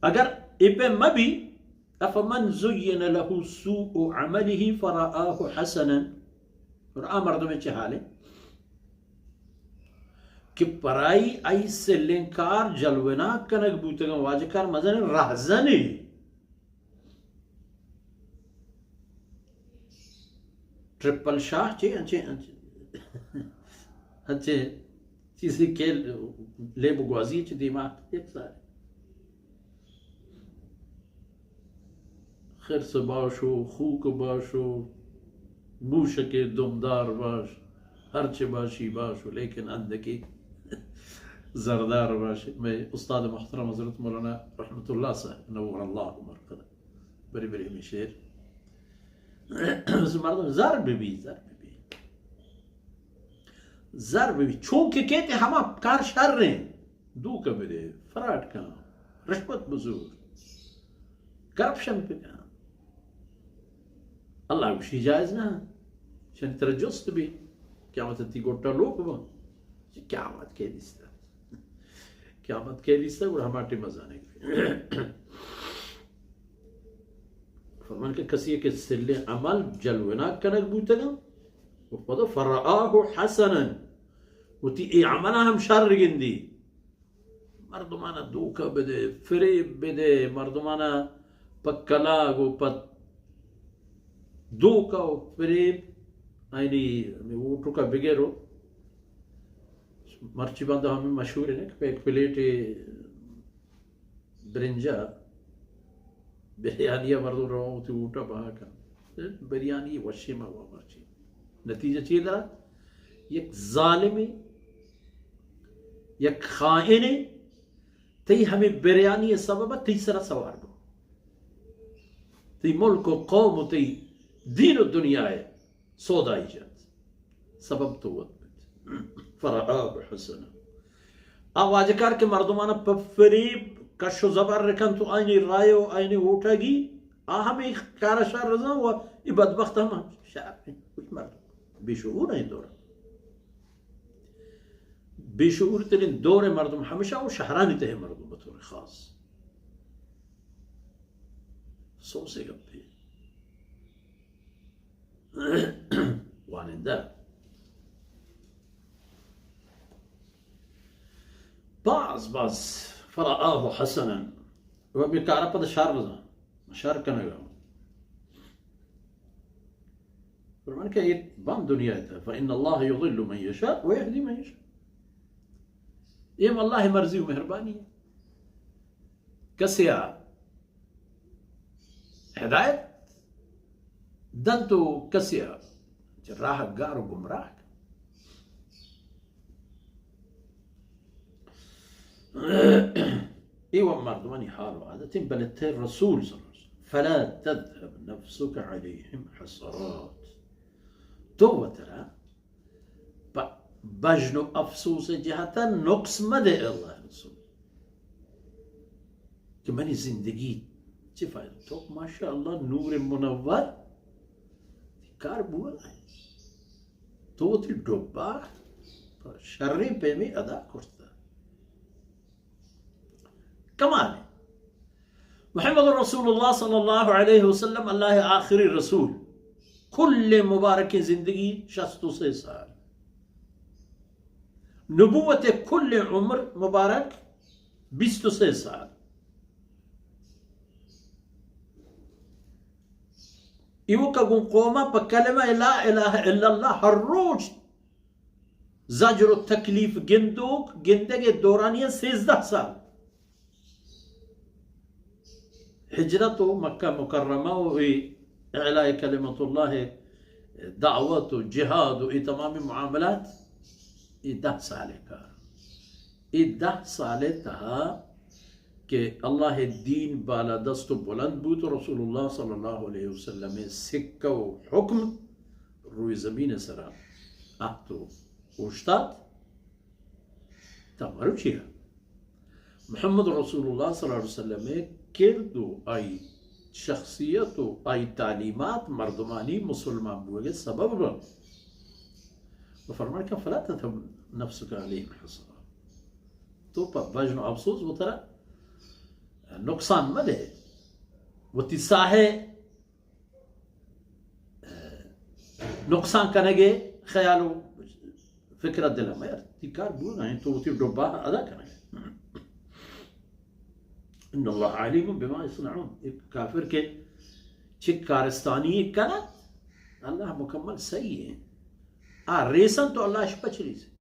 अगर इपे मबी अफमन ज़ुय्यिन लहु सूउ अमलिही फरआहु हसनन और मर्दों में हाले कि पराई आई से लिंकार जलवना कनक बूतगम वाजकार मजन राहजनी ट्रिपल शाह चे अच्छे अच्छे चीज़ी के ले बुगवाजी चे दिमाग एक सारे खैर से बाशो खूक बाशो बूश के दुमदार बाश हरचे बाशी बाशो लेकिन अंदकी जरदार बाश मैं उस्ताद मुहतरम हज़रत मौलाना रहमतुल्लाह साहब नव्वर अल्लाह मरकद बड़ी बड़ी मिशेर मर्दम जर भी चूंकि कहते हम आप कार शर रहे दू का बदे फराड का रिश्वत बजूर करप्शन पे का अल्लाह वशी जायज ना शन तरजुस्त भी क्या मतलब ती गोटा लोग वो क्या बात कह दिस्ता और हमारे मजाने फरमान के कसी के सिले अमल जलवना कनक बूतगा वपदा फरआहु हसनन वती ए अमला हम शर गिंदी मर्दमाना दूका बदे फरेब बदे मर्दमाना पक्कला गो पत दूका फरेब आईनी वो टुका बिगेरो मर्ची बंदा हमें मशहूर है ना एक प्लेट ब्रिंजा बिरयानी मर्दों रहो तो ऊटा बहा का बिरयानी वशी में हुआ मर्ची नतीजा चाहिए दरा एक जालिम एक खाइन तई हमें बिरयानी सबब तीसरा सवार बो तई मुल्क कौम तई दीन दुनिया है सौदा इजात सबब तो फरआहु हसन आवाजकार के मर्दमाना फरीब कशो जबर रखन तो आईने रायो आईने उठागी हमें कार शर रजा हुआ ये बदबख्त हम शार कुछ मर्द बेशूर है दौर बेशूर तरीन दौर मर्दम हमेशा वो शहरानी तह मर्दम बतौर खास सौ से गप्पे वानिंदा बाज फरआहु हसनन वबिकार पद शार रजा शार कनगा फरमान के ये बाम दुनिया है फइन अल्लाह युज़िल्लु मन यशा व यहदी मन यशा ये अल्लाह मर्जी व मेहरबानी है कसिया हिदायत दंतो कसिया राह गार गुमराह ايوه مردماني حاله عادة بلت الرسول صلى الله عليه وسلم فلا تذهب نفسك عليهم حسرات تو ترى بجنو افسوس جهة نقص مدى الله رسول كمان زندگی چه فايدة تو ما شاء الله نور منور کار بولا ہے تو تی ڈوبا شرری پہ میں ادا کرتا كمان محمد رسول الله صلى الله عليه وسلم الله آخری رسول كل مبارك زندگی 63 سال نبوة كل عمر مبارك 23 سال يوكا قوما بكلمة لا إله إلا الله الروج زجر التكليف جندوك جندق الدورانية 13 سال هجرته مكة مكرمة وإعلاء كلمة الله دعوة جهاد وإتمام معاملات 10 سالة كار 10 سالة تها कि अल्लाह दीन बाला दस्त बुलंद बूत रसूल सल्लल्लाहु अलैहि वसल्लम सिक्का हुक्म रुई ज़मीन सरा तो उस्ताद तमरुचिया मोहम्मद रसूलुल्लाह सल्लल्लाहु अलैहि वसल्लम किरदो आई शख्सियत आई तालीमात मर्दमानी मुसलमान बुए सबब फरमान का फला तथब नफ्स का अलैहिम हसरा तो वजन अफसोस वो तरह नुकसान मत है वो तिसाहे नुकसान करेंगे ख्याल फिक्र दिल में यार तिकार बोल रहे हैं तो उसी डब्बा अदा करेंगे अल्लाह अलीम बिमा यसनऊन एक काफिर के चिक कारस्तानी कना अल्लाह मुकम्मल सही है रेसन तो अल्लाह पचरी से